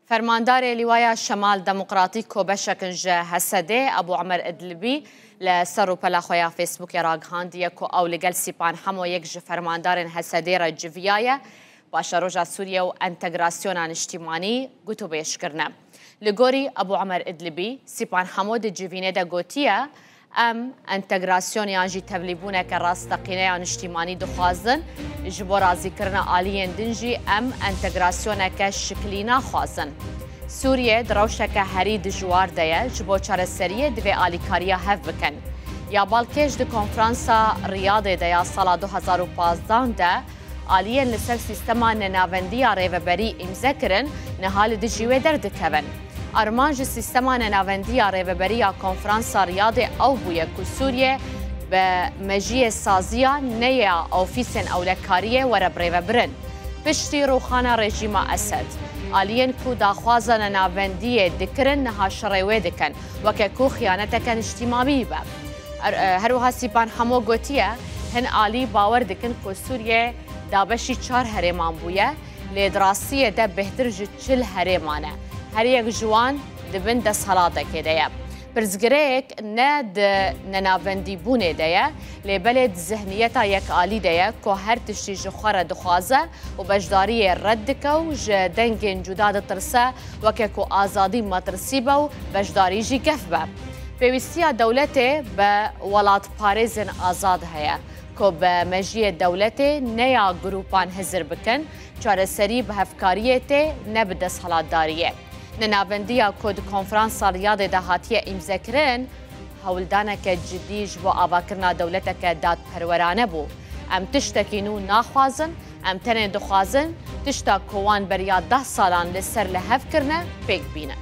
فرماندار لیوای شمال دموکراتیک و بشکنج حسده ابو عمر ادلبی لسر و پلا خویا فیسبوک راگهاندیه که او لگل سیپان همو یک فرماندار حسده را جویایه باشه روژا سوریه و انتگراسیون اجتماعی گوتو بیش کرنه. لگوری ابو عمر ادلبی سیپان همو د جوینه دا گوتیه انتگراسیون یانجی تبلیبونه که راستقینه اجتماعی دخوازن جبو رازی کرن آلیین دنجی انتگراسیون که شکلی نخوازن. سوریه دروشه که هری دجوار دیه جبو چار سریه دوی آلیکاریا هف بکن. یا بالکش د کنفرانسا ریاض دیا سال 2015 ده آلیین لسر سیستما نناوندی ریوبری امضا کرن نهال دجیوه دردکون. ارمانج سیستما نناوندی ریوبری کنفرانسا ریاض او بویه که سوریه به مجیه سازیا نیا اوفیسن اولکاریه ورب ریوبرن. پشتی روخانه رژیم اسد. آلیین کو داخوازن نناوندی دکرن نها شروع دکن و که کو خیانتکن اجتماعی با. هروها سیپان همو گوتیه هن آلی باور دکن که سوریه دابشی 4 هرمان بویه لیدراسی ده بهتر جو 40 هرمانه. هر یک جوان دبن دست حالاته که دیه. برزگریک نه ده نناوندی بونه دیه لیبلد ذهنیتا یک آلی دیه که هر تشتی جخوار دخوازه و بجداری رد که و جدنگین جدا ترسه و که آزادی مترسی با و بجداری جی گف با. پیوستی دولت به ولات پارزن آزاد هیا که به مجیه دولت نیا گروپان هزر بکن چاره سری به هفکاریت نبدس حالات داریه. نناوندیا کد کنفرانس ریاض دهاتی امضا کرن هولدانه که جدیج با آواکرنا دولت که داد پرورانه بو. ام تشتکینو ناخوازن ام تنه دخوازن تشتا کوان بریا 10 سالان لسر لحف کرنه پیک بینه.